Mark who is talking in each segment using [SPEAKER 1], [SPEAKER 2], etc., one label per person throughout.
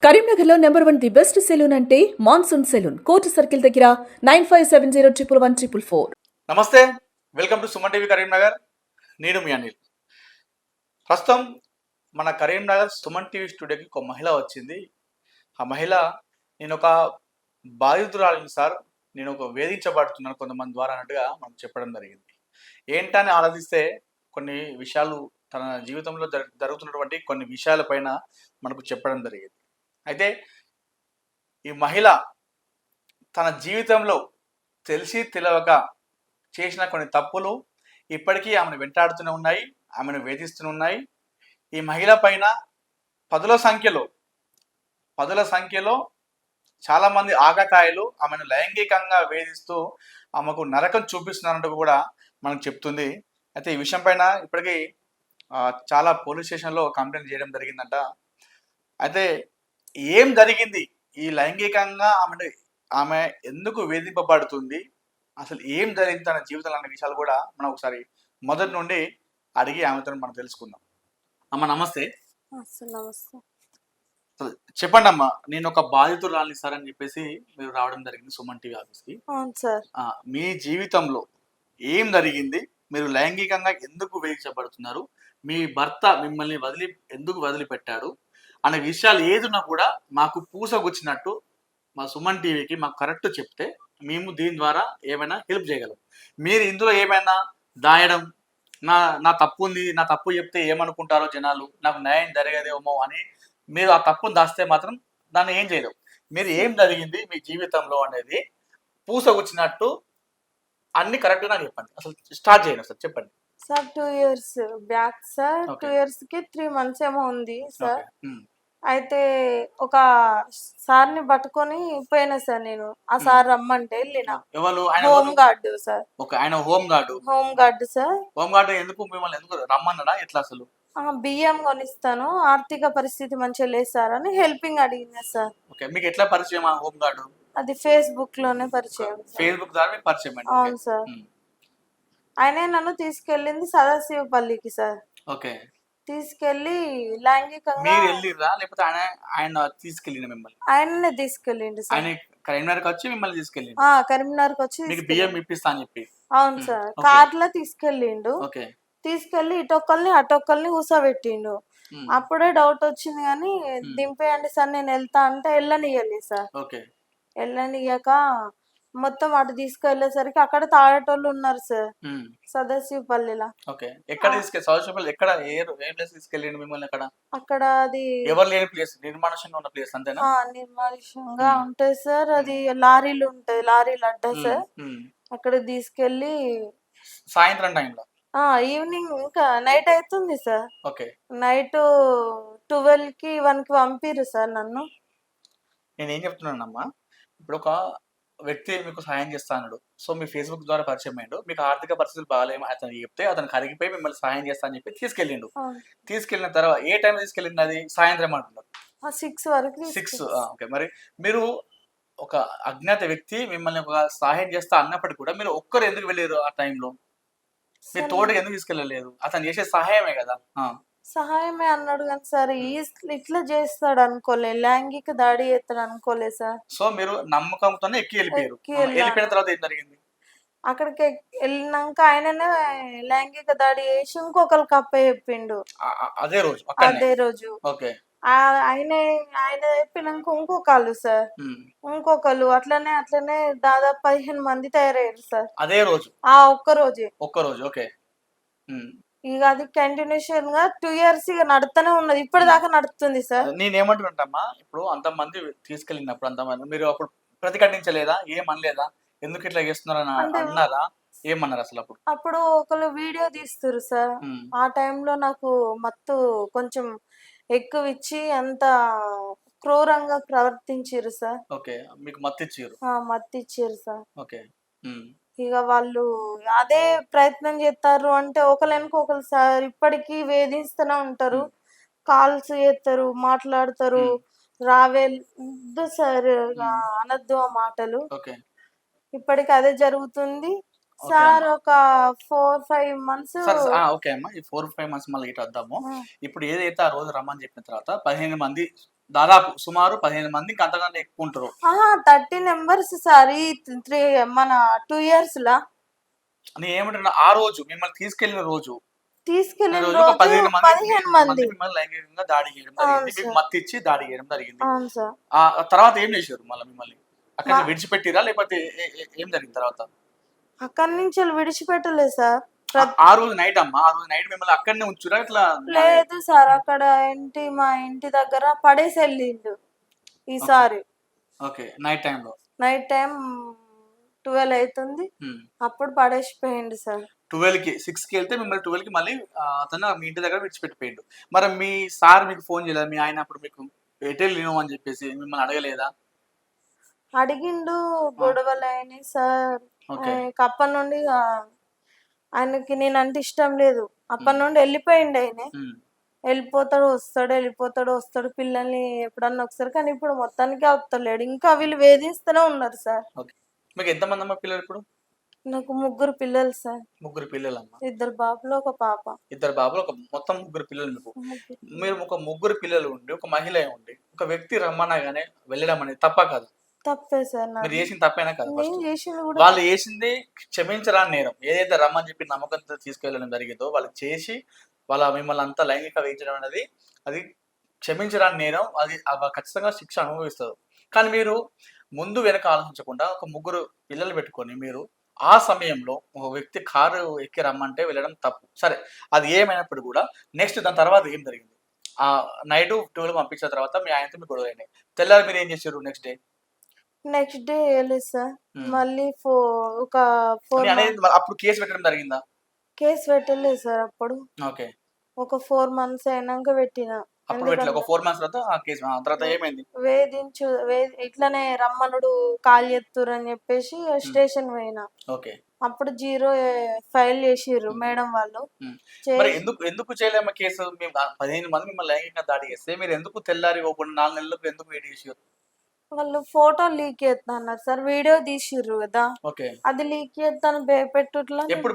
[SPEAKER 1] కరీంనగర్ లో number 1 the best salon అంటే monsoon salon, court circle దగ్గర 95701144.
[SPEAKER 2] నమస్తే, welcome to Suman TV Karimnagar. నేను మీ అనిల్. ప్రస్తుతం మన కరీంనగర్ సుమన్ టీవీ స్టూడియోకి ఒక మహిళ వచ్చింది. ఆ మహిళ, నేను ఒక బాధితురాలిని సార్, నేను ఒక వేధించబడుతున్నాను కొంతమంది ద్వారా అన్నట్టుగా మనకు చెప్పడం జరిగింది. ఏంటని ఆలోచిస్తే కొన్ని విషయాలు, తన జీవితంలో జరుగుతున్నటువంటి కొన్ని విషయాలపైన మనకు చెప్పడం జరిగింది. అయితే ఈ మహిళ తన జీవితంలో తెలిసి తెలియక చేసిన కొన్ని తప్పులు ఇప్పటికీ ఆమెను వెంటాడుతూనే ఉన్నాయి, ఆమెను వేధిస్తూనే ఉన్నాయి. ఈ మహిళ పైన పదుల సంఖ్యలో చాలామంది ఆగతాయిలు ఆమెను లైంగికంగా వేధిస్తూ ఆమెకు నరకం చూపిస్తున్నారంటూ కూడా మనకు చెప్తుంది. అయితే ఈ విషయం పైన ఇప్పటికీ చాలా పోలీస్ స్టేషన్లో కంప్లైంట్ చేయడం జరిగిందంట. అయితే ఏం జరిగింది, ఈ లైంగికంగా ఆమె ఎందుకు వేధింపబడుతుంది, అసలు ఏం జరిగింది తన జీవితంలో అనే విషయాలు కూడా మనం ఒకసారి మొదటి నుండి అడిగి ఆమెతో మనం తెలుసుకుందాం. అమ్మ నమస్తే.
[SPEAKER 3] నమస్తే.
[SPEAKER 2] చెప్పండి అమ్మా, నేను ఒక బాధితురాలిని సార్ అని చెప్పేసి మీరు రావడం జరిగింది సుమన్ టీవీ ఆఫీస్కి.
[SPEAKER 3] సార్,
[SPEAKER 2] మీ జీవితంలో ఏం జరిగింది, మీరు లైంగికంగా ఎందుకు వేధించబడుతున్నారు, మీ భర్త మిమ్మల్ని ఎందుకు వదిలిపెట్టాడు అనే విషయాలు ఏదున్నా కూడా మాకు పూసగుచ్చినట్టు మా సుమన్ టీవీకి మాకు కరెక్ట్ చెప్తే మేము దీని ద్వారా ఏమైనా హెల్ప్ చేయగలం. మీరు ఇందులో ఏమైనా దాయడం, నా తప్పు ఉంది, నా తప్పు చెప్తే ఏమనుకుంటారో జనాలు, నాకు న్యాయం జరగదేమో అని మీరు ఆ తప్పును దాస్తే మాత్రం దాన్ని ఏం చేయలేవు. మీరు ఏం జరిగింది మీ జీవితంలో అనేది పూసగుచ్చినట్టు అన్ని కరెక్ట్గా నాకు చెప్పండి. అసలు స్టార్ట్ చేయండి సార్, చెప్పండి
[SPEAKER 3] sir. 2 years back sir, 2 years కి 3 months ఏమో ఉంది సార్. అయితే ఒక సార్ని పట్టుకొని పోయినా సార్, నేను ఆ సార్ రమ్మంటే వెళ్ళిన. Home guard sir.
[SPEAKER 2] ఆయన home guard
[SPEAKER 3] sir.
[SPEAKER 2] Home guard మిమ్మల్ని ఎందుకు రమ్మన్నాడా, ఎట్లా అసలు?
[SPEAKER 3] బియ్యం కొనిస్తాను, ఆర్థిక పరిస్థితి మంచిగా లేదు సార్ అని హెల్పింగ్ అడిగింది సార్.
[SPEAKER 2] మీకు ఎట్లా పరిచయం ఆ హోమ్ గార్డ్?
[SPEAKER 3] అది ఫేస్బుక్ లోనే పరిచయం.
[SPEAKER 2] ఫేస్బుక్ ద్వారా మీకు పరిచయం?
[SPEAKER 3] అవును సార్. ఆయనే నన్ను తీసుకెళ్ళింది సదాశివపల్లికి సార్.
[SPEAKER 2] ఓకే.
[SPEAKER 3] తీసుకెళ్లి లైంగికంగా.
[SPEAKER 2] మీరు వెళ్ళిరా లేకపోతే ఆయన తీసుకెళ్ళిన మిమ్మల్ని?
[SPEAKER 3] ఆయననే తీసుకెళ్ళిండు సార్.
[SPEAKER 2] ఆయన కరీంనగర్కి వచ్చి మిమ్మల్ని తీసుకెళ్ళిండు?
[SPEAKER 3] కరీంనగర్కి వచ్చి
[SPEAKER 2] మీకు బియ్యం ఇప్పిస్తా అని చెప్పి.
[SPEAKER 3] అవును సార్. కార్ లో తీసుకెళ్ళిండు.
[SPEAKER 2] ఓకే.
[SPEAKER 3] తీసుకెళ్లి ఇటొక్కల్ని అటొక్కల్ని కూసబెట్టిండు. అప్పుడే డౌట్ వచ్చింది కానీ దింపేయండి సార్ నేను వెళ్తా అంటే వెళ్ళనియ్యలేదు సార్.
[SPEAKER 2] ఓకే.
[SPEAKER 3] వెళ్ళనియ్యాక మొత్తం అటు తీసుకెళ్లేసరికి అక్కడ తాగేటోళ్ళు ఉన్నారు సార్ సదాశివపల్లిలో.
[SPEAKER 2] ఎక్కడ తీసుకెళ్ళిండు మిమ్మల్ని?
[SPEAKER 3] అక్కడ అది
[SPEAKER 2] ఎవరు లేని ప్లేస్, నిర్మానుష్యంగా ఉన్న ప్లేస్ అంతేనా?
[SPEAKER 3] నిర్మానుష్యంగా ఉంటాయి సార్. అది లారీలు ఉంటాయి, లారీలు అడ్డా సార్. అక్కడ తీసుకెళ్లి
[SPEAKER 2] సాయంత్రం టైంలో,
[SPEAKER 3] ఈవినింగ్ ఇంకా నైట్ అవుతుంది సార్.
[SPEAKER 2] ఓకే.
[SPEAKER 3] నైట్ 12కి 1కి పంపిరు సార్ నన్ను.
[SPEAKER 2] నేను ఏం చెప్తున్నానమ్మా, ఇప్పుడు ఒక వ్యక్తి మీకు సహాయం చేస్తాడు, సో మీ ఫేస్బుక్ ద్వారా పరిచయం అయ్యాడు, మీకు ఆర్థిక పరిస్థితులు బాగాలేమో అతను చెప్తే అతను కరిగిపోయి మిమ్మల్ని సహాయం చేస్తా అని చెప్పి తీసుకెళ్ళిండు. తీసుకెళ్ళిన తర్వాత ఏ టైం తీసుకెళ్ళింది? అది సాయంత్రం అంటున్నారు.
[SPEAKER 3] 6 వరకు.
[SPEAKER 2] 6. ఓకే. మరి మీరు ఒక అజ్ఞాత వ్యక్తి మిమ్మల్ని ఒక సహాయం చేస్తా అన్నప్పటికీ కూడా మీరు ఒక్కరు ఎందుకు వెళ్ళారు ఆ టైంలో? మీ తోటకి ఎందుకు తీసుకెళ్ళలేదు? అతను చేసే సహాయమే కదా.
[SPEAKER 3] సహాయమే అన్నాడు కానీ సార్ ఇట్లా చేస్తాడు అనుకోలే, లైంగిక దాడి చేస్తాడు అనుకోలే సార్.
[SPEAKER 2] సో మీరు నమ్మకంతోనే ఎక్కి వెళ్ళిపోయారు. వెళ్ళిపోయిన తర్వాత ఏం జరిగింది?
[SPEAKER 3] అక్కడికి వెళ్ళినాక ఆయననే లైంగిక దాడి చేసి ఇంకొకరికి అప్ప చెప్పిండు అదే రోజు.
[SPEAKER 2] ఓకే.
[SPEAKER 3] ఆయన చెప్పినాక ఇంకొకళ్ళు సార్, ఇంకొకళ్ళు అట్లనే దాదాపు 15 మంది తయారయ్యారు సార్
[SPEAKER 2] అదే రోజు.
[SPEAKER 3] ఒక్క రోజు.
[SPEAKER 2] ఓకే.
[SPEAKER 3] ఇక అది కంటిన్యూషన్ గా 2 years ఇక నడుస్తూనే ఉన్నది, ఇప్పటిదాకా నడుస్తుంది సార్.
[SPEAKER 2] నేనేమంటున్నామ్మా, ఇప్పుడు అంతమంది తీసుకెళ్ళినప్పుడు అంతమంది మీరు అప్పుడు ప్రతిఘటించలేదా? ఏమనలేదా? ఎందుకు ఇట్లా చేస్తున్నారని అన్నారా? ఏమన్నారు అసలు
[SPEAKER 3] అప్పుడు ఒకళ్ళు వీడియో తీస్తారు సార్. ఆ టైంలో నాకు మత్తు కొంచెం ఎక్కువ ఇచ్చి అంత క్రూరంగా ప్రవర్తించారు సార్.
[SPEAKER 2] ఓకే. మీకు మత్తిచ్చారు
[SPEAKER 3] సార్.
[SPEAKER 2] ఓకే.
[SPEAKER 3] ఇక వాళ్ళు అదే ప్రయత్నం చేస్తారు అంటే ఒకరు సార్ ఇప్పటికీ వేధిస్తూనే ఉంటారు, కాల్స్ చేస్తారు, మాట్లాడతారు. రావేద్దు సార్, అనద్దు ఆ మాటలు. ఇప్పటికి అదే జరుగుతుంది సార్. ఒక 4-5 months.
[SPEAKER 2] ఓకే అమ్మా, ఈ 4-5 months మళ్ళీ ఇటు వద్దాము. ఇప్పుడు ఏదైతే ఆ రోజు రమ్మని చెప్పిన తర్వాత 15 మంది దాదాపు సుమారు 15 మంది ఇంకా అంతకన్నా ఎక్కువ ఉంటారు.
[SPEAKER 3] 30 మెంబర్స్ సార్ ఈ 3 మన 2 ఇయర్స్ లా
[SPEAKER 2] నేను ఏమంటున్నా ఆ రోజు మిమ్మల్ని తీసుకెళ్లిన రోజు
[SPEAKER 3] తీసుకెళ్లిన
[SPEAKER 2] రోజు ఒక
[SPEAKER 3] రోజు
[SPEAKER 2] 15
[SPEAKER 3] 15 మంది.
[SPEAKER 2] మిమ్మల్ని లైంగికంగా దాడి చేయడం
[SPEAKER 3] అవును
[SPEAKER 2] జరిగింది. మీకు
[SPEAKER 3] సార్.
[SPEAKER 2] మత్తు ఇచ్చి దాడి చేయడం జరిగింది.
[SPEAKER 3] అవును సార్.
[SPEAKER 2] ఆ తర్వాత ఏం చేశారు మళ్ళీ మిమ్మల్ని? అక్కడ
[SPEAKER 3] మా-
[SPEAKER 2] విడిచిపెట్టిరా లేకపోతే ఏం జరిగింది తర్వాత?
[SPEAKER 3] అక్కడి నుంచి విడిచిపెట్టలేదు సార్.
[SPEAKER 2] ఆ రోజు నైట్ అమ్మా, ఆ రోజు నైట్ మిమ్మల్ని అక్కడనే ఉంచురా ఇట్లా?
[SPEAKER 3] లేదు సార్, అక్కడ మా ఇంటి దగ్గర పడేసి వెళ్ళిండు ఈసారి.
[SPEAKER 2] ఓకే, నైట్ టైంలో
[SPEAKER 3] నైట్ టైం 12 అవుతుంది, అప్పుడు పడేసిపోయిండు సార్.
[SPEAKER 2] 12కి 6కి వెళ్తే మిమ్మల్ని 12కి మళ్ళీ అతను మీ ఇంటి దగ్గర విడిచిపెట్టిపోయిండు. మరి మీ సార్ మీకు ఫోన్ చేయలేదు? మీ ఆయన అప్పుడు మీకు ఎటు వెళ్ళినావు అని చెప్పేసి మిమ్మల్ని అడగలేదా?
[SPEAKER 3] అడిగిండు, గొడవలు అయినాయి సార్.
[SPEAKER 2] ఓకే.
[SPEAKER 3] అప్పటి నుండి ఆయనకి నేనంటే ఇష్టం లేదు. అప్పటి నుండి వెళ్ళిపోయిండు ఆయన. వెళ్ళిపోతాడు వస్తాడు, వెళ్ళిపోతాడు వస్తాడు, పిల్లల్ని ఎప్పుడన్నా ఒకసారి. కానీ ఇప్పుడు మొత్తానికి వస్తలేడు. ఇంకా వీళ్ళు వేధిస్తూనే ఉన్నారు సార్.
[SPEAKER 2] ఓకే. మీకు ఎంతమంది అమ్మ పిల్లలు ఇప్పుడు?
[SPEAKER 3] నాకు 3 పిల్లలు సార్.
[SPEAKER 2] 3 పిల్లలమ్మ.
[SPEAKER 3] 2 బాబులు, 1 పాప.
[SPEAKER 2] 2 బాబులు, మొత్తం 3 పిల్లలు మీకు. మీరు ఒక 3 పిల్లలు ఉండి, ఒక మహిళ ఉండి, ఒక వ్యక్తి రమ్మనగానే వెళ్ళడం అనేది తప్ప కాదు?
[SPEAKER 3] తప్పే సార్.
[SPEAKER 2] మీరు చేసింది తప్పైనా కాదు?
[SPEAKER 3] నేను చేసింది కూడా
[SPEAKER 2] వాళ్ళు చేసింది క్షమించరాని నేరం. ఏదైతే రమ్మని చెప్పి నమ్మకంతో తీసుకెళ్ళడం జరిగిందో వాళ్ళు చేసి వాళ్ళ మిమ్మల్ని అంతా లైంగిక వేయించడం అనేది అది క్షమించరాని నేరం. అది ఖచ్చితంగా శిక్ష అనుభవిస్తారు. కానీ మీరు ముందు వెనక ఆలోచించకుండా ఒక 3 పిల్లలు పెట్టుకొని మీరు ఆ సమయంలో ఒక వ్యక్తి కారు ఎక్కి రమ్మంటే వెళ్ళడం తప్పు. సరే, అది ఏమైనప్పుడు కూడా నెక్స్ట్ దాని తర్వాత ఏం జరిగింది? ఆ నైట్ 12 పంపించిన తర్వాత మీ ఆయనతో మీకు గొడవ అయినాయి. తెల్లారి మీరు ఏం చేశారు నెక్స్ట్ డే?
[SPEAKER 3] నెక్స్ట్ డే వెళ్ళలేదు సార్. మళ్ళీ ఒక 4
[SPEAKER 2] అనేది అప్పుడు కేసు పెట్టడం జరిగిందా?
[SPEAKER 3] కేసు పెట్టలేదు సార్ అప్పుడు.
[SPEAKER 2] ఓకే.
[SPEAKER 3] ఒక 4 మంత్స్ అయినాక పెట్టిన.
[SPEAKER 2] అప్పుడు పెట్టలే. ఒక 4 మంత్స్ తర్వాత ఆ కేసు తర్వాత ఏమైంది?
[SPEAKER 3] ఇట్లనే రమ్మనుడు కాల్ చేస్తురు అని చెప్పేసి స్టేషన్ పోయినా.
[SPEAKER 2] ఓకే.
[SPEAKER 3] అప్పుడు 0 ఫైల్ చేసిర్రు మేడం వాళ్ళు.
[SPEAKER 2] మరి ఎందుకు చేయలేమ కేసు? 15 మంది మిమ్మల్ని లైంగికంగా దాడి చేస్తే మీరు ఎందుకు తెల్లారి 4 నెలలకు ఎందుకు వెయిట్ చేసారు?
[SPEAKER 3] వాళ్ళు ఫోటో లీక్ చేస్తా అన్నారు సార్. వీడియో తీసిర్రు కదా,
[SPEAKER 2] ఓకే.
[SPEAKER 3] అది లీక్ చేస్తాను భయపెట్టుట్లా.
[SPEAKER 2] ఎప్పుడు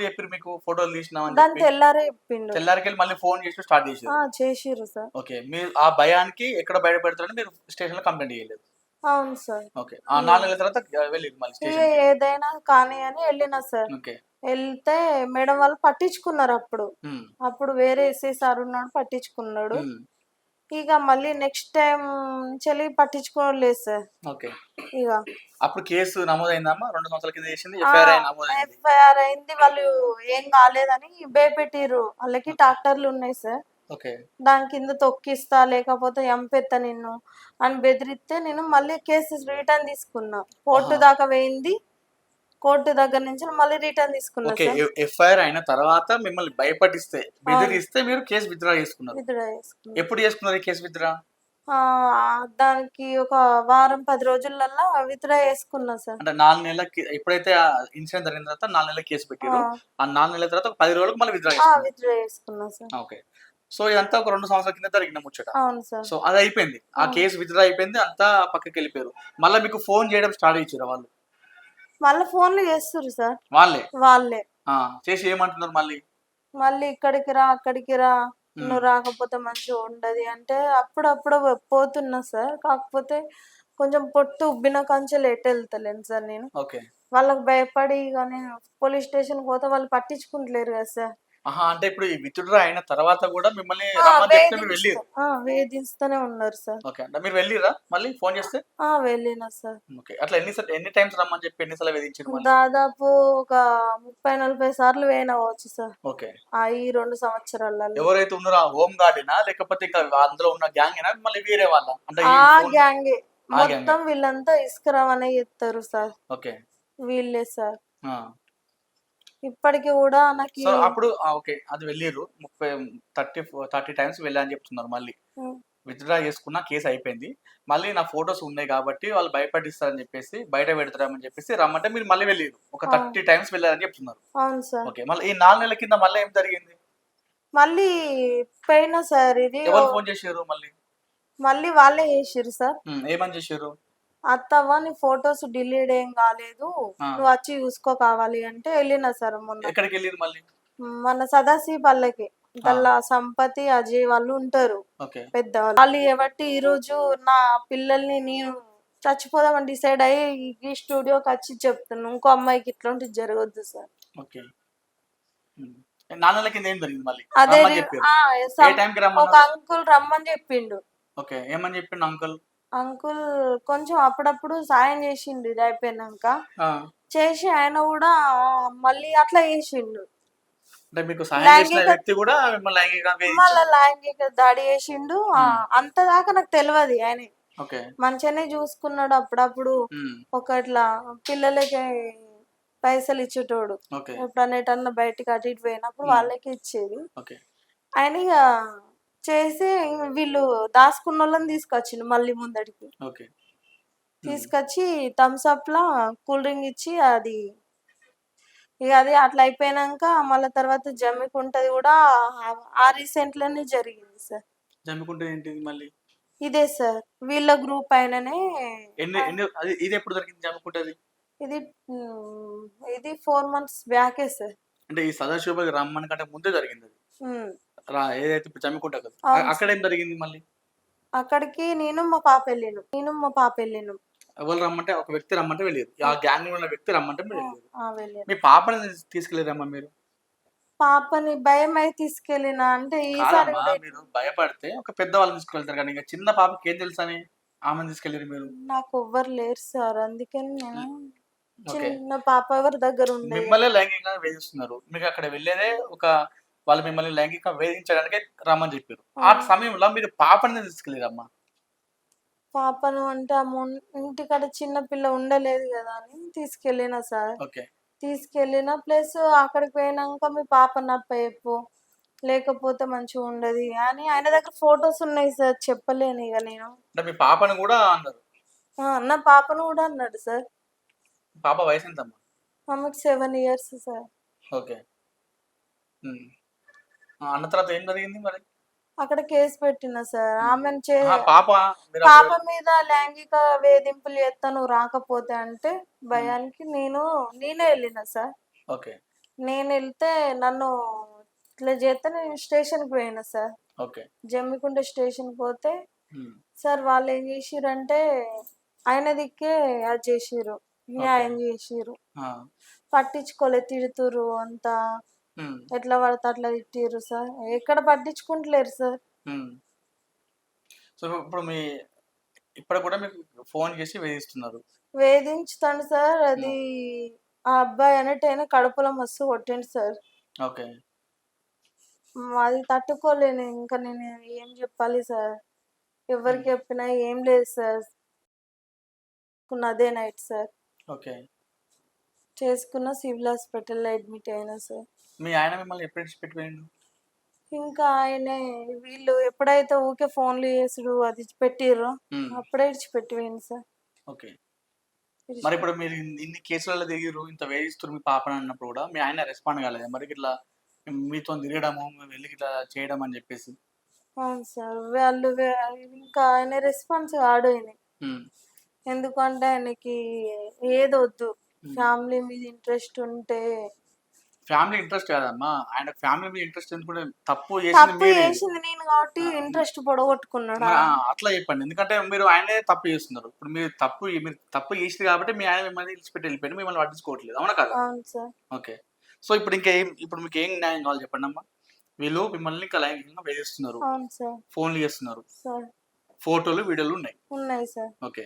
[SPEAKER 2] చెప్పారు మీకు ఫోటోలు తీసినామని?
[SPEAKER 3] దాని తెల్లారే చెప్పిండు.
[SPEAKER 2] తెల్లారికి మళ్ళీ ఫోన్ చేసి స్టార్ట్ చేసారు?
[SPEAKER 3] చేసిర్రు సార్.
[SPEAKER 2] ఓకే. మీరు ఆ భయానికి ఎక్కడ బయటపెడతారని మీరు స్టేషన్ లో కంప్లైంట్ చేయలేదు?
[SPEAKER 3] అవును సార్.
[SPEAKER 2] ఓకే. ఆ 4 నెలల తర్వాత వెళ్ళింది మళ్ళీ స్టేషన్?
[SPEAKER 3] ఏదైనా కానీ అని వెళ్ళినా సార్.
[SPEAKER 2] ఓకే.
[SPEAKER 3] వెళ్తే మేడం వాళ్ళు పట్టించుకున్నారు. అప్పుడు వేరే ఎస్ఐ సార్ ఉన్నాడు, పట్టించుకున్నాడు. ఇక మళ్ళీ నెక్స్ట్ టైం చెల్లి పట్టించుకోలేదు సార్.
[SPEAKER 2] ఓకే.
[SPEAKER 3] ఇక
[SPEAKER 2] అప్పుడు కేసు నమోదైందమ్మా? 2 సంవత్సరాల కింద చేసింది నమోదైంది.
[SPEAKER 3] ఎఫ్ఐఆర్ అయింది. వాళ్ళు ఏం కాలేదని భయపెట్టిర్రు. వాళ్ళకి ట్రాక్టర్లు ఉన్నాయి సార్.
[SPEAKER 2] ఓకే.
[SPEAKER 3] దాని కింద తొక్కిస్తా లేకపోతే ఎంపెత్తా నిన్ను అని బెదిరిస్తే నేను మళ్ళీ కేసు రిటర్న్ తీసుకున్నా. కోర్టు దాకా పోయింది. కోర్టు దగ్గర నుంచి మళ్ళీ రిటర్న్ తీసుకున్నా
[SPEAKER 2] ఓకే.
[SPEAKER 3] సార్.
[SPEAKER 2] ఎఫ్ఐఆర్ అయిన తర్వాత మిమ్మల్ని భయపడిస్తే బెదిరిస్తే మీరు కేసు విత్డ్రా చేసుకున్నారు.
[SPEAKER 3] విత్డ్రా చేసుకున్నా.
[SPEAKER 2] ఎప్పుడు చేసుకున్నారు ఈ కేసు విత్డ్రా?
[SPEAKER 3] దానికి ఒక వారం 10 రోజులల్లో విత్డ్రా చేసుకున్నా సార్.
[SPEAKER 2] అంటే 4 నెలలకి ఎప్పుడైతే ఇన్సిడెంట్ జరిగిన తర్వాత 4 నెలలకు కేసు పెట్టారు. ఆ 4 నెలల తర్వాత ఒక 10 రోజులకు మళ్ళీ విత్డ్రా
[SPEAKER 3] చేసుకున్నా సార్.
[SPEAKER 2] ఓకే. సో ఇదంతా ఒక 2 సంవత్సరాల కింద జరిగిన ముచ్చట.
[SPEAKER 3] అవును సార్.
[SPEAKER 2] సో అది అయిపోయింది. ఆ కేసు విత్డ్రా అయిపోయింది. అంతా పక్కకి వెళ్ళిపోయారు. మళ్ళీ మీకు ఫోన్ చేయడం స్టార్ట్ చేసారు వాళ్ళు?
[SPEAKER 3] మళ్ళీ ఫోన్లు చేస్తుర్రు సార్. వాళ్ళే
[SPEAKER 2] చేసి ఏమంటున్నారు మళ్ళీ?
[SPEAKER 3] మళ్ళీ ఇక్కడికి రా, అక్కడికి రా, నువ్వు రాకపోతే మంచిగా ఉండదు అంటే అప్పుడప్పుడు పోతున్నా సార్. కాకపోతే కొంచెం పొట్టు ఉబ్బిన కంచెలు ఎటు వెళ్తలేను సార్ నేను. వాళ్ళకి భయపడి ఇక నేను పోలీస్ స్టేషన్ పోతే వాళ్ళు పట్టించుకుంటలేరు కదా సార్.
[SPEAKER 2] అంటే ఇప్పుడు ఈ విత్డ్రా అయిన తర్వాత కూడా మిమ్మల్ని
[SPEAKER 3] వేధిస్తూనే ఉన్నారు సార్.
[SPEAKER 2] ఓకే. అంటే మీరు వెళ్ళిరా మళ్ళీ ఫోన్ చేస్తే?
[SPEAKER 3] వెళ్ళినా సార్.
[SPEAKER 2] ఓకే. అట్లా ఎన్ని టైమ్స్ రమ్మని చెప్పి ఎన్నిసార్లు వేధించారు?
[SPEAKER 3] దాదాపు ఒక 30-40 సార్లు వేయనవచ్చు సార్.
[SPEAKER 2] ఓకే.
[SPEAKER 3] ఈ 2 సంవత్సరాలలో.
[SPEAKER 2] ఎవరైతే ఉన్నారో ఆ హోమ్ గార్డేనా లేకపోతే ఇంకా అందులో ఉన్న గ్యాంగ్ ఏనా మళ్ళీ వేరే వాళ్ళ? అంటే
[SPEAKER 3] గ్యాంగే మొత్తం. వీళ్ళంతా ఇసుకరావనే చెప్తారు సార్.
[SPEAKER 2] ఓకే.
[SPEAKER 3] వీళ్ళే సార్. ఇప్పటికి కూడా నాకు
[SPEAKER 2] అప్పుడు ఓకే అది వెళ్ళిర్రు 30 టైమ్స్ వెళ్ళని చెప్తున్నారు. మళ్ళీ విత్డ్రా చేసుకున్న కేసు అయిపోయింది. మళ్ళీ నా ఫొటోస్ ఉన్నాయి కాబట్టి వాళ్ళు భయపడిస్తారని చెప్పేసి బయట పెడతారని చెప్పేసి రమ్మంటే మీరు మళ్ళీ వెళ్ళిర్రు. ఒక 30 టైమ్స్ వెళ్ళారని చెప్తున్నారు.
[SPEAKER 3] అవును సార్.
[SPEAKER 2] ఓకే. మళ్ళీ ఈ 4 నెలల కింద మళ్ళీ ఏం జరిగింది?
[SPEAKER 3] మళ్ళీ పోయినా సార్. ఇది
[SPEAKER 2] ఎవరు ఫోన్ చేశారు
[SPEAKER 3] మళ్ళీ వాళ్ళే చేసిర్రు సార్.
[SPEAKER 2] ఏమని చేశారు?
[SPEAKER 3] అత్తవ్వ నీ ఫొటోస్ డిలీట్ ఏం కాలేదు, నువ్వు వచ్చి చూసుకో కావాలి అంటే వెళ్ళినా సార్. మొన్న
[SPEAKER 2] ఎక్కడికి వెళ్ళిరు మళ్ళీ?
[SPEAKER 3] మన సదాశివ పల్లెకి. గల్లా సంపతి అజయ్ వాళ్ళు ఉంటారు
[SPEAKER 2] ఓకే.
[SPEAKER 3] పెద్దవాళ్ళు. వాళ్ళు ఏబట్టి ఈరోజు నా పిల్లల్ని నేను చచ్చిపోదామని డిసైడ్ అయ్యి ఈ స్టూడియోకి వచ్చి చెప్తున్నాను. ఇంకో అమ్మాయికి ఇట్లాంటిది జరగొద్దు సార్.
[SPEAKER 2] ఓకే. హ్మ్. నాన్నల కింద ఏం జరిగింది మళ్ళీ?
[SPEAKER 3] అదే
[SPEAKER 2] రమ్మని చెప్పారు. ఏ టైంకి
[SPEAKER 3] ఒక
[SPEAKER 2] రమ్మన్నారు?
[SPEAKER 3] అంకుల్ రమ్మని చెప్పిండు.
[SPEAKER 2] ఓకే. ఏమని చెప్పిండు అంకుల్?
[SPEAKER 3] అంకుల్ కొంచెం అప్పుడప్పుడు సాయం చేసిండు ఇది అయిపోయినాక.
[SPEAKER 2] ఆ!
[SPEAKER 3] చేసి ఆయన కూడా మళ్ళీ అట్లా చేసిండు.
[SPEAKER 2] అంటే మీకు సహాయం చేసిన
[SPEAKER 3] లైంగిక
[SPEAKER 2] వ్యక్తి కూడా మిమ్మల్ని లైంగికంగా
[SPEAKER 3] మళ్ళా
[SPEAKER 2] వేధించాడు.
[SPEAKER 3] లైంగిక దాడి చేసిండు. అంత దాకా నాకు తెలియదు. ఆయన
[SPEAKER 2] ఓకే.
[SPEAKER 3] మంచిగానే చూసుకున్నాడు. అప్పుడప్పుడు
[SPEAKER 2] హ్మ్.
[SPEAKER 3] ఒక ఇట్లా పిల్లలకి పైసలు ఇచ్చేటోడు.
[SPEAKER 2] ఓకే.
[SPEAKER 3] ఎప్పుడన్నా ఎటన్నా బయటికి అటు ఇటు పోయినప్పుడు వాళ్ళకి ఇచ్చేది.
[SPEAKER 2] ఓకే.
[SPEAKER 3] ఆయన ఇక చేసి వీళ్ళు దాసుకున్నోళ్ళని తీసుకొచ్చిండు మళ్ళీ ముందడికి.
[SPEAKER 2] ఓకే.
[SPEAKER 3] తీసుకొచ్చి థమ్స్ అప్ లా కూల్ డ్రింక్ ఇచ్చి అది ఇక అది అట్లా అయిపోయినాక మళ్ళీ తర్వాత జమ్మికుంటది కూడా ఆ రీసెంట్ లోనే జరిగింది సార్.
[SPEAKER 2] జమ్మికుంటే ఏంటిది మళ్ళీ?
[SPEAKER 3] ఇదే సార్ వీళ్ళ గ్రూప్ అయిననే
[SPEAKER 2] ఎన్ని ఎన్ని అది ఇది ఎప్పుడు జరిగింది జమ్మికుంటది?
[SPEAKER 3] ఇది ఇది 4 months బ్యాకే సార్.
[SPEAKER 2] అంటే ఈ సదాశివకి రమ్మని కంటే ముందే జరిగింది అది.
[SPEAKER 3] ఉమ్,
[SPEAKER 2] ఏదైతే ఇప్పుడు జమ్మికుంట కదా.
[SPEAKER 3] అవును
[SPEAKER 2] అక్కడ
[SPEAKER 3] సార్.
[SPEAKER 2] ఏం జరిగింది మళ్ళీ?
[SPEAKER 3] అక్కడికి నేను మా పాప వెళ్ళినాం.
[SPEAKER 2] ఎవరు రమ్మంటే ఒక వ్యక్తి రమ్మంటే వెళ్ళారు. ఆ గ్యాంగ్ ఉన్న వ్యక్తి రమ్మంటే మీరు వెళ్ళారు.
[SPEAKER 3] వెళ్ళాను.
[SPEAKER 2] మీ పాపని తీసుకెళ్ళారమ్మా మీరు?
[SPEAKER 3] పాపని భయం అయి తీసుకెళ్ళిన అంటే ఈసారి
[SPEAKER 2] కాదమ్మా,
[SPEAKER 3] కూడా
[SPEAKER 2] మీరు భయపడితే ఒక పెద్దవాళ్ళని తీసుకెళ్తారు కానీ ఇంకా చిన్న పాపకి ఏం తెలుసని ఆమెను తీసుకెళ్ళారు మీరు?
[SPEAKER 3] నాకు ఎవ్వరు లేరు సార్. అందుకని నేను
[SPEAKER 2] ఓకే.
[SPEAKER 3] చిన్న పాప ఎవరి దగ్గర ఉండేది.
[SPEAKER 2] మిమ్మల్ని లైంగికంగా వేధిస్తున్నారు. మీకు అక్కడ వెళ్ళేదే ఒక వాళ్ళు మిమ్మల్ని లైంగికంగా వేధించడానికే రమ్మని చెప్పారు. ఆ సమయంలో మీరు పాపని తీసుకెళ్ళారమ్మా?
[SPEAKER 3] పాపను అంటే ఇంటికాడ చిన్న పిల్ల ఉండలేదు కదా అని తీసుకెళ్ళిన సార్.
[SPEAKER 2] ఓకే.
[SPEAKER 3] తీసుకెళ్ళిన ప్లస్ అక్కడికి పోయినాక మీ పాప నప్ప లేకపోతే మంచిగా ఉండదు అని ఆయన దగ్గర ఫొటోస్ ఉన్నాయి సార్. చెప్పలేను ఇక నేను.
[SPEAKER 2] అంటే మీ పాపని కూడా అన్నారు?
[SPEAKER 3] నా పాపను కూడా అన్నాడు సార్.
[SPEAKER 2] పాప వయసు ఎంతమ్మా?
[SPEAKER 3] ఆమెకు 7 years సార్.
[SPEAKER 2] ఓకే. ఉమ్. అన్న తర్వాత ఏం జరిగింది మరి?
[SPEAKER 3] అక్కడ కేసు పెట్టిన సార్. ఆమెను
[SPEAKER 2] పాప మీరు
[SPEAKER 3] పాప మీద లైంగిక వేధింపులు చేస్తా నువ్వు రాకపోతే అంటే భయానికి నేనే వెళ్ళిన సార్.
[SPEAKER 2] ఓకే.
[SPEAKER 3] నేను వెళ్తే నన్ను ఇట్లా చేస్తే నేను స్టేషన్కి పోయినా సార్.
[SPEAKER 2] ఓకే.
[SPEAKER 3] జమ్మికుంట స్టేషన్కి పోతే
[SPEAKER 2] ఉమ్.
[SPEAKER 3] సార్ వాళ్ళు ఏం చేసిరంటే ఆయన దిక్కే అది చేసిర్రు, న్యాయం చేసిర్రు. పట్టించుకోలే, తిడుతురు అంతా ఎట్లా పడితే అట్లా తిట్టిర్రు సార్. ఎక్కడ పట్టించుకుంటలేరు సార్.
[SPEAKER 2] సో ఇప్పుడు ఇప్పుడు కూడా మీకు ఫోన్ చేసి వేధిస్తున్నారు?
[SPEAKER 3] వేధించుతాను సార్. అది ఆ అబ్బాయి అనేటైనా కడుపులో మస్తు కొట్టిండు సార్.
[SPEAKER 2] ఓకే.
[SPEAKER 3] అది తట్టుకోలేను. ఇంకా నేను ఏం చెప్పాలి సార్. ఎవరికి చెప్పినా ఏం లేదు సార్. అదే నైట్ సార్.
[SPEAKER 2] ఓకే.
[SPEAKER 3] చేసుకున్న సివిల్ హాస్పిటల్లో అడ్మిట్ అయినా సార్.
[SPEAKER 2] మీ ఆయన మిమ్మల్ని ఎప్పుడు విడిచిపెట్టిపోయిండు?
[SPEAKER 3] ఇంకా ఆయనే వీళ్ళు ఎప్పుడైతే ఊకే ఫోన్లు చేసుడు అది పెట్టిర్రో అప్పుడే విడిచిపెట్టిపోయింది సార్.
[SPEAKER 2] ఓకే. మరి ఇప్పుడు మీరు ఇన్ని కేసులలో దిగిరు, ఇంత వేధిస్తున్నారు మీ పాపని అన్నప్పుడు కూడా మీ ఆయన రెస్పాండ్ కాలేదు మరి ఇట్లా మీతో తిరగడము వెళ్ళి ఇట్లా చేయడం అని చెప్పేసి?
[SPEAKER 3] అవును సార్. వాళ్ళు ఇంకా ఆయన రెస్పాన్స్ కాడు ఆయన. ఎందుకంటే ఆయనకి ఏదొద్దు, ఫ్యామిలీ మీద ఇంట్రెస్ట్ ఉంటే.
[SPEAKER 2] ఫ్యామిలీ ఇంట్రెస్ట్ కాదమ్మా, ఆయన ఫ్యామిలీ మీద ఇంట్రెస్ట్ ఎందుకంటే తప్పు
[SPEAKER 3] చేసింది నేను కాబట్టి ఇంట్రెస్ట్ పొడగొట్టుకున్నాడు.
[SPEAKER 2] అట్లా చెప్పండి. ఎందుకంటే మీరు ఆయనే తప్పు చేస్తున్నారు. ఇప్పుడు మీరు తప్పు చేసింది కాబట్టి మీ ఆయన మిమ్మల్ని విడిచిపెట్టి వెళ్ళిపోయింది, మిమ్మల్ని పట్టించుకోవట్లేదు. అవునా కదా?
[SPEAKER 3] అవును సార్.
[SPEAKER 2] ఓకే. సో ఇప్పుడు మీకు ఏం న్యాయం కావాలి చెప్పండి అమ్మా? వీళ్ళు మిమ్మల్ని ఇంకా లైంగికంగా వేధిస్తున్నారు.
[SPEAKER 3] అవును సార్.
[SPEAKER 2] ఫోన్లు చేస్తున్నారు
[SPEAKER 3] సార్.
[SPEAKER 2] ఫోటోలు వీడియోలు ఉన్నాయి
[SPEAKER 3] సార్.
[SPEAKER 2] ఓకే.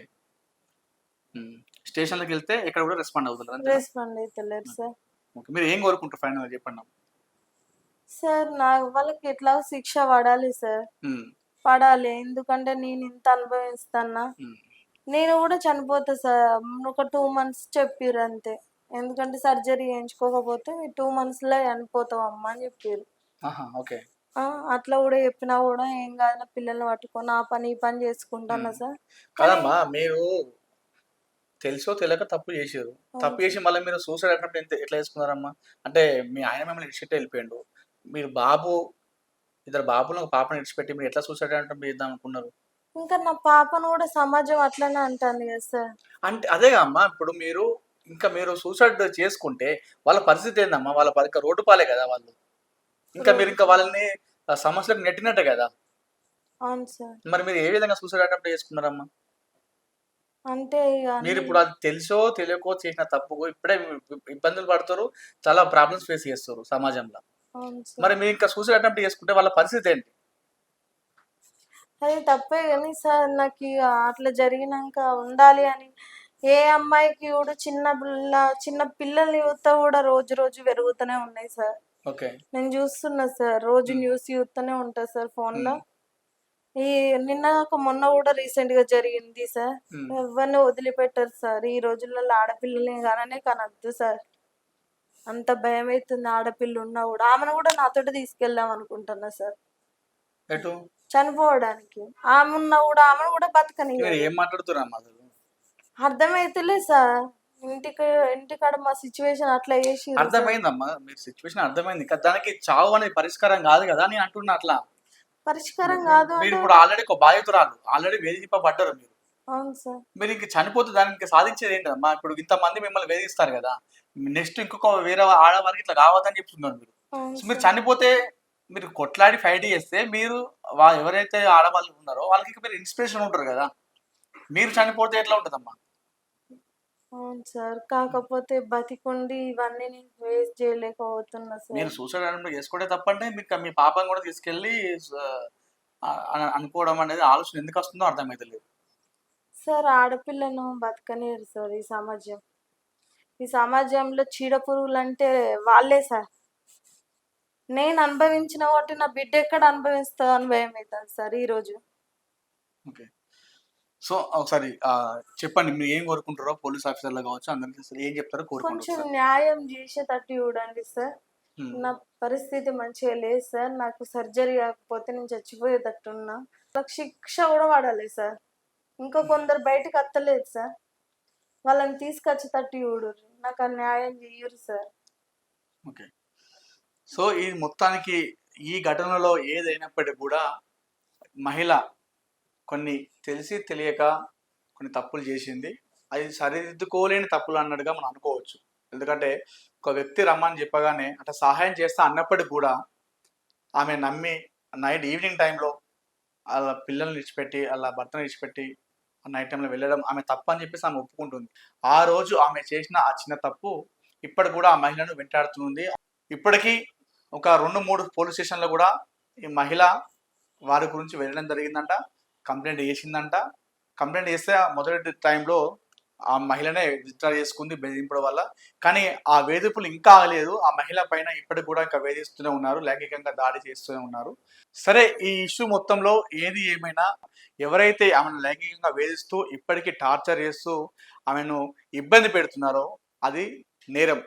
[SPEAKER 2] స్టేషన్లోకి వెళ్తే ఎక్కడ కూడా రెస్పాండ్ అవుతున్నారు?
[SPEAKER 3] రెస్పాండ్ అవుతలేరు సార్.
[SPEAKER 2] ఓకే. మీరు ఏం కోరుకుంటారు ఫైనల్ చెప్పండి
[SPEAKER 3] సార్? వాళ్ళకి ఎట్లా శిక్ష పడాలి సార్. పడాలి. ఎందుకంటే నేను ఇంత అనుభవిస్తానా. నేను కూడా చనిపోతా సార్. ఒక 2 months చెప్పిర్రు అంతే. ఎందుకంటే సర్జరీ చేయించుకోకపోతే 2 months లో చనిపోతావు అమ్మా అని చెప్పారు.
[SPEAKER 2] ఓకే.
[SPEAKER 3] అట్లా కూడా చెప్పినా కూడా ఏం కాదు, నా పిల్లల్ని పట్టుకొని ఆ పని ఈ పని చేసుకుంటానా సార్.
[SPEAKER 2] కాదమ్మా, మీరు తెలుసో తెలియక తప్పు చేసారు. తప్పు చేసి మళ్ళీ మీరు సూసైడ్ అటెంప్ట్ ఎట్లా చేసుకున్నారమ్మా? అంటే మీ ఆయన మిమ్మల్ని విడిచిపెట్టి వెళ్ళిపోయిండు, మీరు ఇద్దరు బాబులు ఒక పాపను విడిచిపెట్టి మీరు ఎట్లా సూసైడ్ అటెంప్ట్ చేద్దాం అనుకున్నారు?
[SPEAKER 3] ఇంకా నా పాపను కూడా సమాజం అట్లనే అంటుంది కదా సార్.
[SPEAKER 2] అంటే అదేగా అమ్మా, ఇప్పుడు మీరు సూసైడ్ చేసుకుంటే వాళ్ళ పరిస్థితి ఏందమ్మా? వాళ్ళ రోడ్డు పాలే కదా వాళ్ళు. ఇంకా మీరు ఇంకా వాళ్ళని సమస్యలకు నెట్టినట్టే కదా.
[SPEAKER 3] అవును సార్.
[SPEAKER 2] మరి మీరు ఏ విధంగా సూసైడ్ అటెంప్ట్ చేసుకున్నారమ్మా?
[SPEAKER 3] అంటే ఇక
[SPEAKER 2] మీరు
[SPEAKER 3] అన్ని
[SPEAKER 2] ఇప్పుడు అది తెలుసో తెలియకో చేసిన తప్పుకు ఇప్పుడే ఇబ్బందులు పడుతారు, చాలా ప్రాబ్లమ్స్ ఫేస్ చేస్తారు సమాజంలో.
[SPEAKER 3] అవును సార్.
[SPEAKER 2] మరి మీరు ఇంకా సూసైడ్ అటెంప్ట్ చేసుకుంటే వాళ్ళ పరిస్థితి ఏంటి?
[SPEAKER 3] అది తప్పే కానీ సార్ నాకు ఇక అట్లా జరిగినాక ఉండాలి అని ఏ అమ్మాయికి కూడా చిన్న పిల్లల్ని చూస్తా కూడా రోజు రోజు పెరుగుతూనే ఉన్నాయి సార్.
[SPEAKER 2] ఓకే.
[SPEAKER 3] నేను చూస్తున్నా సార్, రోజు
[SPEAKER 2] ఉమ్,
[SPEAKER 3] న్యూస్ చూస్తూనే ఉంటా సార్ ఫోన్లో.
[SPEAKER 2] ఉమ్,
[SPEAKER 3] ఈ నిన్న ఒక మొన్న కూడా రీసెంట్ గా జరిగింది సార్.
[SPEAKER 2] ఉమ్.
[SPEAKER 3] ఎవరిని వదిలిపెట్టరు సార్ ఈ రోజులలో. ఆడపిల్లల్ని కాననే కనద్దు సార్. అంత భయం అవుతుంది ఆడపిల్ల ఉన్నా కూడా. ఆమెను కూడా నాతోటి తీసుకెళ్దాం అనుకుంటున్నా సార్
[SPEAKER 2] ఎటు?
[SPEAKER 3] చనిపోవడానికి. ఆమె ఉన్నా కూడా ఆమెను కూడా
[SPEAKER 2] మీరు
[SPEAKER 3] బతకనియ్యరు.
[SPEAKER 2] ఏం మాట్లాడుతున్నారమ్మా అసలు?
[SPEAKER 3] అర్థమైతలే సార్. ఇంటికాడ మా సిచ్యువేషన్ అట్లా చేసిర్రు సార్.
[SPEAKER 2] అర్థమైందమ్మా, మీరు సిచ్యువేషన్ అర్థమైంది. ఇంకా దానికి చావు అనేది పరిష్కారం కాదు కదా నేను అంటున్నా అట్లా.
[SPEAKER 3] పరిష్కారం కాదు
[SPEAKER 2] మీరు
[SPEAKER 3] అంటే
[SPEAKER 2] ఇప్పుడు ఆల్రెడీ ఒక బాధితురాలు, ఆల్రెడీ వేధింపబడ్డారు మీరు.
[SPEAKER 3] అవును సార్.
[SPEAKER 2] మీరు ఇంక చనిపోతే దానికి ఇంకా సాధించేది ఏంటమ్మా? ఇప్పుడు ఇంతమంది మిమ్మల్ని వేధిస్తారు కదా, నెక్స్ట్ ఇంకొక వేరే ఆడవారికి ఇట్లా కావద్దని చెప్తున్నారు మీరు.
[SPEAKER 3] అవును
[SPEAKER 2] సో మీరు
[SPEAKER 3] సార్.
[SPEAKER 2] చనిపోతే, మీరు కొట్లాడి ఫైట్ చేస్తే మీరు ఎవరైతే ఆడవాళ్ళు ఉన్నారో వాళ్ళకి ఇంకా మీరు ఇన్స్పిరేషన్ ఉంటారు కదా. మీరు చనిపోతే ఎట్లా ఉంటుందమ్మా?
[SPEAKER 3] అవును సార్. కాకపోతే బతికుండి ఇవన్నీ నేను ఫేస్ చేయలేకపోతున్నా
[SPEAKER 2] మీరు
[SPEAKER 3] సార్.
[SPEAKER 2] సూసైడ్ అటెంప్ట్ చేసుకుంటే తప్పంటే మీకు మీ పాపను కూడా తీసుకెళ్ళి అనుకోవడం అనేది ఆలోచన ఎందుకు వస్తుందో అర్థమైతలేదు.
[SPEAKER 3] సార్ ఆడపిల్లను బతకనియరు సార్ ఈ సమాజం. ఈ సమాజంలో చీడపురుగులంటే వాళ్ళే సార్. నేను అనుభవించిన వాటి నా బిడ్డ ఎక్కడ అనుభవిస్తుందో అని భయం అవుతుంది సార్ ఈరోజు.
[SPEAKER 2] ఓకే. సో ఒకసారి చెప్పండి, మీరు ఏం కోరుకుంటారో పోలీస్ ఆఫీసర్లు కావచ్చు, అందరికీ అసలు ఏం చెప్తారో కోరుకుంటారు
[SPEAKER 3] కొంచెం
[SPEAKER 2] సార్.
[SPEAKER 3] న్యాయం చేసేటట్టు చూడండి సార్. నా పరిస్థితి మంచిగా లేదు సార్. నాకు సర్జరీ కాకపోతే నేను చచ్చిపోయేటట్టున్నా. నాకు శిక్ష కూడా పడాలి సార్. ఇంకా కొందరు బయటకు వత్తలేదు సార్. వాళ్ళని తీసుకొచ్చేటట్టు చూడుర్రి. నాకు ఆ న్యాయం చెయ్యరు సార్.
[SPEAKER 2] ఓకే. సో ఈ మొత్తానికి ఈ ఘటనలో ఏదైనప్పటికీ కూడా మహిళ కొన్ని తెలిసి తెలియక కొన్ని తప్పులు చేసింది. అది సరిదిద్దుకోలేని తప్పులు అన్నట్టుగా మనం అనుకోవచ్చు. ఎందుకంటే ఒక వ్యక్తి రమ్మని చెప్పగానే అట్లా సహాయం చేస్తా అన్నప్పటికి కూడా ఆమె నమ్మి నైట్ ఈవినింగ్ టైంలో వాళ్ళ పిల్లల్ని విడిచిపెట్టి, వాళ్ళ భర్తను విడిచిపెట్టి నైట్ టైంలో వెళ్ళడం ఆమె తప్పు అని చెప్పేసి ఆమె ఒప్పుకుంటుంది. ఆ రోజు ఆమె చేసిన ఆ చిన్న తప్పు ఇప్పటికి కూడా ఆ మహిళను వెంటాడుతుంది. ఇప్పటికీ ఒక 2-3 పోలీస్ స్టేషన్లో కూడా ఈ మహిళ వారి గురించి వెళ్ళడం జరిగిందంట, కంప్లైంట్ చేసిందంట. కంప్లైంట్ చేస్తే మొదటి టైంలో ఆ మహిళనే విత్డ్రా చేసుకుంది బెదిరింపుల వల్ల. కానీ ఆ వేధింపులు ఇంకా ఆగలేదు. ఆ మహిళ పైన ఇప్పటికి కూడా ఇంకా వేధిస్తూనే ఉన్నారు, లైంగికంగా దాడి చేస్తూనే ఉన్నారు. సరే, ఈ ఇష్యూ మొత్తంలో ఏది ఏమైనా ఎవరైతే ఆమెను లైంగికంగా వేధిస్తూ ఇప్పటికీ టార్చర్ చేస్తూ ఆమెను ఇబ్బంది పెడుతున్నారో అది నేరం.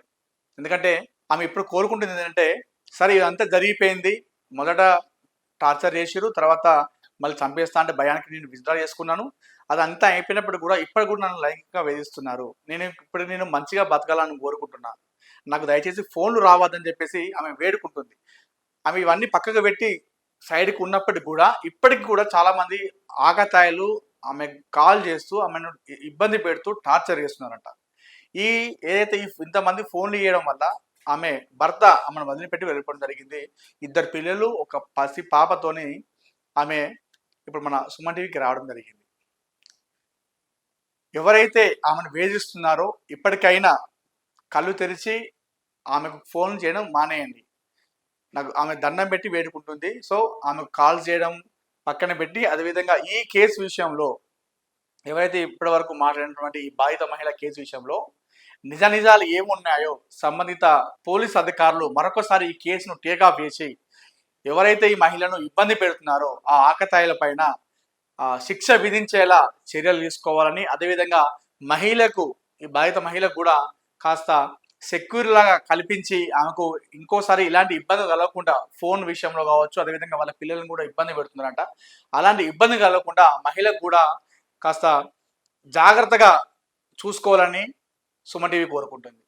[SPEAKER 2] ఎందుకంటే ఆమె ఇప్పుడు కోరుకుంటుంది ఏంటంటే, సరే ఇదంతా జరిగిపోయింది, మొదట టార్చర్ చేసిరు, తర్వాత మళ్ళీ చంపేస్తా అంటే భయానికి నేను విత్డ్రా చేసుకున్నాను, అదంతా అయిపోయినప్పుడు కూడా ఇప్పటికి కూడా నన్ను లైంగికంగా వేధిస్తున్నారు, నేను మంచిగా బతకాలని కోరుకుంటున్నా, నాకు దయచేసి ఫోన్లు రావద్దని చెప్పేసి ఆమె వేడుకుంటుంది. ఆమె ఇవన్నీ పక్కకు పెట్టి సైడ్కి ఉన్నప్పటికి కూడా ఇప్పటికి కూడా చాలామంది ఆకతాయిలు ఆమె కాల్ చేస్తూ ఆమెను ఇబ్బంది పెడుతూ టార్చర్ చేస్తున్నారంట. ఈ ఏదైతే ఇంతమంది ఫోన్లు ఇవ్వడం వల్ల ఆమె భర్త ఆమెను వదిలిపెట్టి వెళ్ళిపోవడం జరిగింది. 2 పిల్లలు, ఒక పసి పాపతోని ఆమె ఇప్పుడు మన సుమన్ టీవీకి రావడం జరిగింది. ఎవరైతే ఆమెను వేధిస్తున్నారో ఇప్పటికైనా కళ్ళు తెరిచి ఆమెకు ఫోన్ చేయడం మానేయండి. నాకు ఆమె దండం పెట్టి వేడుకుంటుంది. సో ఆమెకు కాల్ చేయడం పక్కన పెట్టి, అదేవిధంగా ఈ కేసు విషయంలో ఎవరైతే ఇప్పటి వరకు మాట్లాడినటువంటి ఈ బాధిత మహిళ కేసు విషయంలో నిజాలు ఏమున్నాయో సంబంధిత పోలీస్ అధికారులు మరొకసారి ఈ కేసును టేకాఫ్ చేసి ఎవరైతే ఈ మహిళను ఇబ్బంది పెడుతున్నారో ఆ ఆకతాయిల పైన శిక్ష విధించేలా చర్యలు తీసుకోవాలని, అదేవిధంగా మహిళకు, ఈ బాధిత మహిళకు కూడా కాస్త సెక్యూర్ లాగా కల్పించి ఆమెకు ఇంకోసారి ఇలాంటి ఇబ్బంది కలగకుండా, ఫోన్ విషయంలో కావచ్చు, అదేవిధంగా వాళ్ళ పిల్లలను కూడా ఇబ్బంది పెడుతున్నారంట, అలాంటి ఇబ్బంది కలగకుండా మహిళకు కూడా కాస్త జాగ్రత్తగా చూసుకోవాలని సుమన్ టీవీ కోరుకుంటుంది.